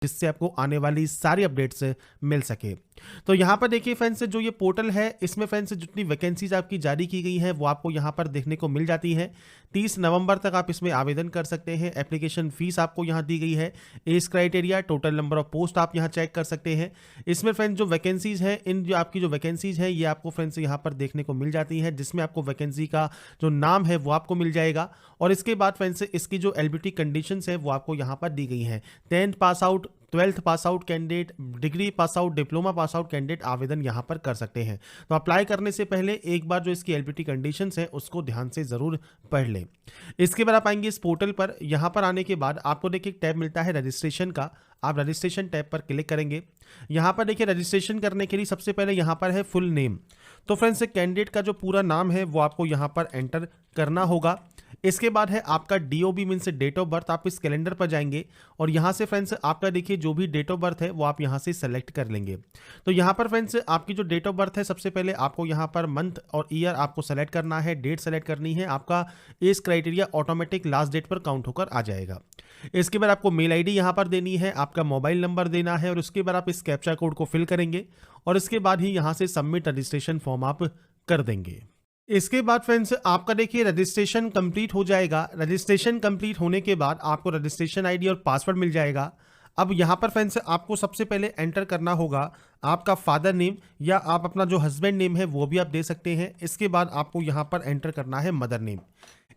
जिससे आपको आने वाली सारी अपडेट्स मिल सके। तो यहाँ पर देखिए फ्रेंड्स, जो ये पोर्टल है इसमें फ्रेंड्स जितनी वैकेंसीज आपकी जारी की गई है वो आपको यहाँ पर देखने को मिल जाती है। 30 नवंबर तक आप इसमें आवेदन कर सकते हैं। एप्लीकेशन फीस आपको यहाँ दी गई है। Age criteria, total number of post आप यहाँ चेक कर सकते हैं। इसमें फ्रेंड्स जो वैकेंसीज है, इन जो आपकी जो वैकेंसीज है ये आपको फ्रेंड्स यहाँ पर देखने को मिल जाती है, जिसमें आपको वैकेंसी का जो नाम है वो आपको मिल जाएगा। और इसके बाद फ्रेंड्स इसकी जो एलिजिबिलिटी कंडीशंस है वो आपको यहाँ पर दी गई हैं। 10th pass out, 12th pass out candidate, degree pass out, diploma pass out candidate आवेदन यहां पर कर सकते हैं। तो अप्लाई करने से पहले एक बार जो इसकी एलिजिबिलिटी कंडीशंस हैं उसको ध्यान से जरूर पढ़ लें। इसके बाद आप आएंगे इस पोर्टल पर। यहां पर आने के बाद आपको देखिए एक टैब मिलता है रजिस्ट्रेशन का। आप रजिस्ट्रेशन टैब पर क्लिक करेंगे। यहां पर देखिए रजिस्ट्रेशन करने के लिए सबसे पहले यहां पर है फुल नेम। तो फ्रेंड्स कैंडिडेट का जो पूरा नाम है वो आपको यहां पर एंटर करना होगा। इसके बाद है आपका DOB means date of birth. आप इस कैलेंडर पर जाएंगे और यहाँ से फ्रेंड्स आपका देखिए जो भी डेट ऑफ बर्थ है वो आप यहाँ से सेलेक्ट कर लेंगे। तो यहाँ पर फ्रेंड्स आपकी जो डेट ऑफ बर्थ है सबसे पहले आपको यहाँ पर मंथ और ईयर आपको सेलेक्ट करना है, डेट सेलेक्ट करनी है। आपका age criteria automatic last date पर काउंट होकर आ जाएगा। इसके बाद आपको मेल ID यहाँ पर देनी है, आपका मोबाइल नंबर देना है और उसके बाद आप इस कैप्चा कोड को फिल करेंगे और इसके बाद ही यहाँ से सबमिट रजिस्ट्रेशन फॉर्म आप कर देंगे। इसके बाद फ्रेंड्स आपका देखिए रजिस्ट्रेशन कंप्लीट हो जाएगा। रजिस्ट्रेशन कंप्लीट होने के बाद आपको रजिस्ट्रेशन ID और पासवर्ड मिल जाएगा। अब यहाँ पर फ्रेंड्स आपको सबसे पहले एंटर करना होगा आपका फादर नेम या आप अपना जो हस्बैंड नेम है वो भी आप दे सकते हैं। इसके बाद आपको यहाँ पर एंटर करना है मदर नेम।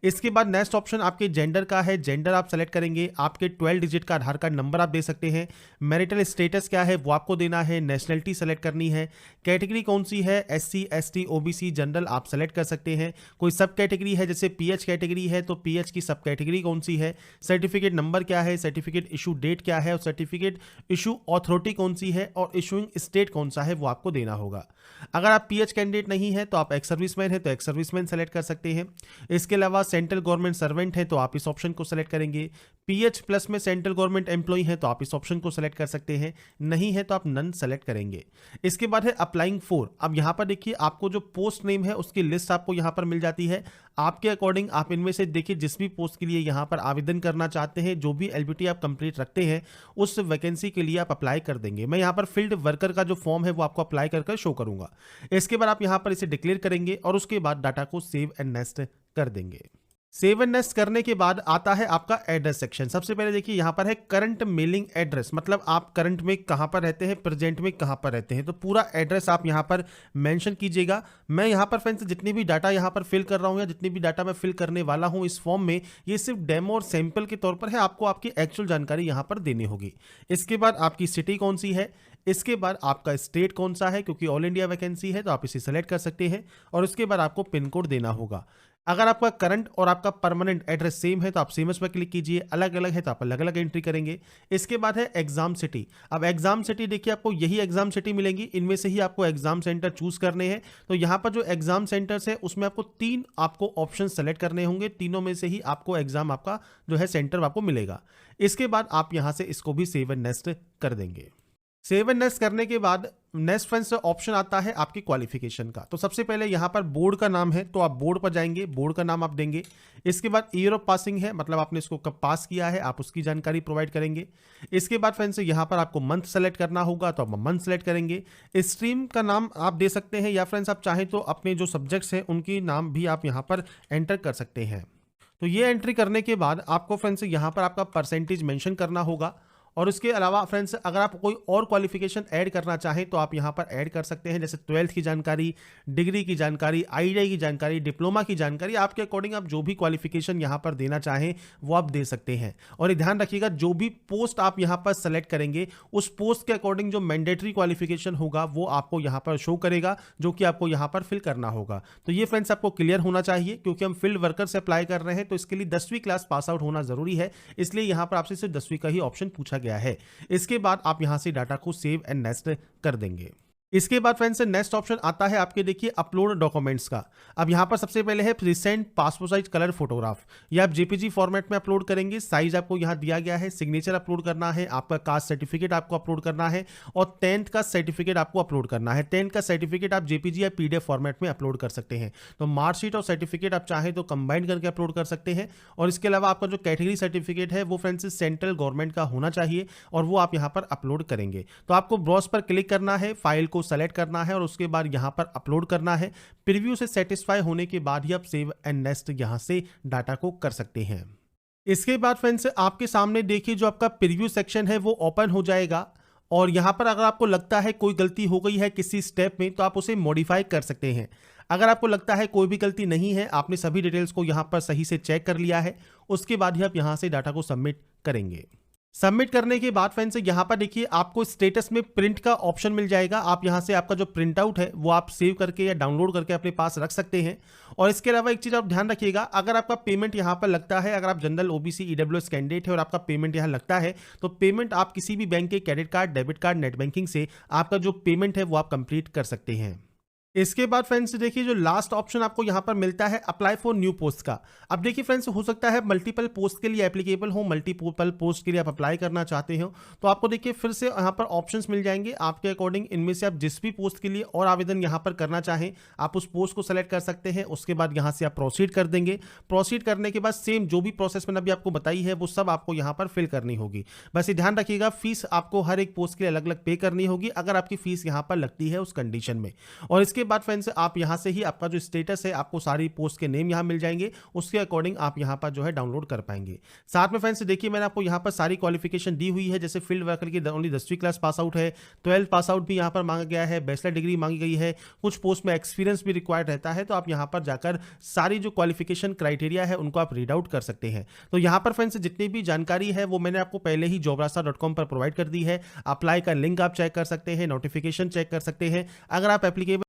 इसके बाद नेक्स्ट ऑप्शन आपके जेंडर का है, जेंडर आप सेलेक्ट करेंगे। आपके 12 डिजिट का आधार कार्ड नंबर आप दे सकते हैं। मैरिटल स्टेटस क्या है वो आपको देना है। नेशनलिटी सेलेक्ट करनी है। कैटेगरी कौन सी है, SC ST OBC जनरल आप सेलेक्ट कर सकते हैं। कोई सब कैटेगरी है जैसे PH कैटेगरी है तो PH की सब कैटेगरी कौन सी है। सर्टिफिकेट नंबर क्या है, सर्टिफिकेट इशू डेट क्या है और सर्टिफिकेट इशू अथॉरिटी कौन सी है और इशूइंग स्टेट कौन सा है वो आपको देना होगा। अगर आप PH कैंडिडेट नहीं है तो आप एक्स सर्विसमैन है तो एक्स सर्विसमैन सेलेक्ट कर सकते हैं। इसके अलावा सेंट्रल गवर्नमेंट सर्वेंट है तो आप इस ऑप्शन को सेलेक्ट करेंगे। PH प्लस में सेंट्रल गवर्नमेंट एम्प्लॉय है तो आप इस ऑप्शन को सेलेक्ट कर सकते हैं, नहीं है तो आप नन सेलेक्ट करेंगे। इसके बाद है अप्लाइंग फॉर। अब यहाँ पर देखिए आपको जो पोस्ट नेम है उसकी लिस्ट आपको यहाँ पर मिल जाती है। आपके अकॉर्डिंग आप इनमें से देखिए जिस भी पोस्ट के लिए यहाँ पर आवेदन करना चाहते हैं, जो भी एलिजिबिलिटी आप कंप्लीट रखते हैं उस वैकेंसी के लिए आप अप्लाई कर देंगे। मैं यहाँ पर फील्ड वर्कर का जो फॉर्म है वो आपको अप्लाई कर शो करूंगा। इसके बाद आप यहाँ पर इसे डिक्लेयर करेंगे और उसके बाद डाटा को सेव एंड नेक्स्ट कर देंगे। सेव एंड नेक्स्ट करने के बाद आता है आपका एड्रेस सेक्शन। सबसे पहले देखिए यहाँ पर है करंट मेलिंग एड्रेस, मतलब आप करंट में कहाँ पर रहते हैं, प्रेजेंट में कहाँ पर रहते हैं। तो पूरा एड्रेस आप यहाँ पर मेंशन कीजिएगा। मैं यहाँ पर फ्रेंड्स जितनी भी डाटा यहाँ पर फिल कर रहा हूँ या जितनी भी डाटा मैं फिल करने वाला हूँ इस फॉर्म में, ये सिर्फ डेमो और सैंपल के तौर पर है। आपको आपकी एक्चुअल जानकारी यहाँ पर देनी होगी। इसके बाद आपकी सिटी कौन सी है, इसके बाद आपका स्टेट कौन सा है, क्योंकि ऑल इंडिया वैकेंसी है तो आप इसे सेलेक्ट कर सकते हैं और उसके बाद आपको पिन कोड देना होगा। अगर आपका करंट और आपका परमानेंट एड्रेस सेम है तो आप सेम पर क्लिक कीजिए, अलग अलग है तो आप अलग अलग एंट्री करेंगे। इसके बाद है एग्जाम सिटी। अब एग्जाम सिटी देखिए आपको यही एग्जाम सिटी मिलेंगी, इनमें से ही आपको एग्जाम सेंटर चूज करने हैं। तो यहाँ पर जो एग्जाम सेंटर्स है उसमें आपको 3 आपको ऑप्शन सेलेक्ट करने होंगे, तीनों में से ही आपको एग्जाम आपका जो है सेंटर आपको मिलेगा। इसके बाद आप यहाँ से इसको भी सेव एंड नेक्स्ट कर देंगे। सेव एंड नेक्स्ट करने के बाद नेक्स्ट फ्रेंड्स ऑप्शन आता है आपकी क्वालिफिकेशन का। तो सबसे पहले यहाँ पर बोर्ड का नाम है तो आप बोर्ड पर जाएंगे, बोर्ड का नाम आप देंगे। इसके बाद ईयर ऑफ पासिंग है, मतलब आपने इसको कब पास किया है आप उसकी जानकारी प्रोवाइड करेंगे। इसके बाद फ्रेंड्स यहाँ पर आपको मंथ सेलेक्ट करना होगा तो आप मंथ सेलेक्ट करेंगे। स्ट्रीम का नाम आप दे सकते हैं या फ्रेंड्स आप चाहें तो अपने जो सब्जेक्ट्स हैं उनकी नाम भी आप यहाँ पर एंटर कर सकते हैं। तो ये एंट्री करने के बाद आपको फ्रेंड्स यहाँ पर आपका परसेंटेज मेंशन करना होगा। और उसके अलावा फ्रेंड्स अगर आप कोई और क्वालिफिकेशन ऐड करना चाहें तो आप यहां पर ऐड कर सकते हैं, जैसे 12th की जानकारी, डिग्री की जानकारी, ITI की जानकारी, डिप्लोमा की जानकारी। आपके अकॉर्डिंग आप जो भी क्वालिफिकेशन यहां पर देना चाहें वो आप दे सकते हैं। और ध्यान रखिएगा जो भी पोस्ट आप यहां पर सेलेक्ट करेंगे उस पोस्ट के अकॉर्डिंग जो मैंडेटरी क्वालिफिकेशन होगा वो आपको यहां पर शो करेगा, जो कि आपको यहां पर फिल करना होगा। तो ये फ्रेंड्स आपको क्लियर होना चाहिए, क्योंकि हम फील्ड वर्कर से अप्लाई कर रहे हैं तो इसके लिए 10वीं क्लास पास आउट होना जरूरी है, इसलिए यहां पर आपसे सिर्फ 10वीं का ही ऑप्शन पूछा गया है। इसके बाद आप यहां से डाटा को सेव एंड नेक्स्ट कर देंगे। इसके बाद फ्रेंड्स नेक्स्ट ऑप्शन आता है आपके देखिए अपलोड डॉक्यूमेंट्स का। अब यहाँ पर सबसे पहले है recent passport size colour photograph, ये आप जेपीजी फॉर्मेट में अपलोड करेंगे। साइज आपको यहाँ दिया गया है, सिग्नेचर अपलोड करना है, आपका कास्ट सर्टिफिकेट आपको अपलोड करना है और 10th का सर्टिफिकेट आपको अपलोड करना है। 10th का सर्टिफिकेट आप जेपीजी या पीडीएफ फॉर्मेट में अपलोड कर सकते हैं। तो मार्कशीट और सर्टिफिकेट आप चाहें तो कंबाइन करके अपलोड कर सकते हैं। और इसके अलावा आपका जो कैटेगरी सर्टिफिकेट है वो फ्रेंड्स सेंट्रल गवर्नमेंट का होना चाहिए और वो आप यहाँ पर अपलोड करेंगे। तो आपको ब्राउज पर क्लिक करना है, फाइल को सेलेक्ट करना है और उसके बाद यहाँ पर अपलोड करना है। प्रीव्यू से सेटिस्फाई होने के बाद ही आप सेव एंड नेक्स्ट यहाँ से डाटा को कर सकते हैं। इसके बाद फ्रेंड्स आपके सामने देखिए जो आपका प्रीव्यू सेक्शन है वो ओपन हो जाएगा और यहाँ पर अगर आपको लगता है कोई गलती हो गई है किसी स्टेप में तो आप उसे मॉडिफाई कर सकते हैं। अगर आपको लगता है कोई भी गलती नहीं है, आपने सभी डिटेल्स को यहाँ पर सही से चेक कर लिया है, उसके बाद ही आप यहाँ से डाटा को सबमिट करेंगे। सबमिट करने के बाद फ्रेंड्स यहाँ पर देखिए आपको स्टेटस में प्रिंट का ऑप्शन मिल जाएगा। आप यहाँ से आपका जो प्रिंट आउट है वो आप सेव करके या डाउनलोड करके अपने पास रख सकते हैं। और इसके अलावा एक चीज़ आप ध्यान रखिएगा, अगर आपका पेमेंट यहाँ पर लगता है, अगर आप जनरल ओबीसी ईडब्ल्यूएस कैंडिडेट है और आपका पेमेंट यहाँ लगता है तो पेमेंट आप किसी भी बैंक के credit card, debit card, net banking से आपका जो पेमेंट है वो आप कंप्लीट कर सकते हैं। इसके बाद फ्रेंड्स देखिए जो लास्ट ऑप्शन आपको यहाँ पर मिलता है अप्लाई फॉर न्यू पोस्ट का। अब देखिए फ्रेंड्स हो सकता है मल्टीपल पोस्ट के लिए एप्लीकेबल हो, मल्टीपल पोस्ट के लिए आप अप्लाई करना चाहते हो तो आपको देखिए फिर से यहाँ पर ऑप्शंस मिल जाएंगे आपके अकॉर्डिंग। इनमें से आप जिस भी पोस्ट के लिए और आवेदन यहाँ पर करना चाहें आप उस पोस्ट को सेलेक्ट कर सकते हैं। उसके बाद यहाँ से आप प्रोसीड कर देंगे। प्रोसीड करने के बाद सेम जो भी प्रोसेस मैंने अभी आपको बताई है वो सब आपको यहाँ पर फिल करनी होगी। बस ये ध्यान रखिएगा फीस आपको हर एक पोस्ट के लिए अलग अलग पे करनी होगी अगर आपकी फीस यहाँ पर लगती है उस कंडीशन में। और इसके बाद फ्रेंड्स आप यहाँ से ही आपका जो स्टेटस है आपको सारी पोस्ट के नेम यहाँ मिल जाएंगे, उसके अकॉर्डिंग आप यहाँ पर जो है डाउनलोड कर पाएंगे। साथ में फ्रेंड्स देखिए मैंने आपको यहाँ पर सारी क्वालिफिकेशन दी हुई है, जैसे फील्ड वर्कर की ओनली 10वीं क्लास पास आउट है, 12th पास आउट भी यहाँ पर मांगा गया है, बैचलर डिग्री मांगी गई है, कुछ पोस्ट में एक्सपीरियंस भी रिक्वायर्ड रहता है। तो आप यहाँ पर जाकर सारी जो क्वालिफिकेशन क्राइटेरिया है उनको आप रीड आउट कर सकते हैं। तो यहाँ पर फ्रेंड्स जितनी भी जानकारी है वो मैंने आपको पहले ही jobrasta.com पर प्रोवाइड कर दी है। अप्लाई का लिंक आप चेक कर सकते हैं, नोटिफिकेशन चेक कर सकते हैं। अगर आप एप्लीकेबल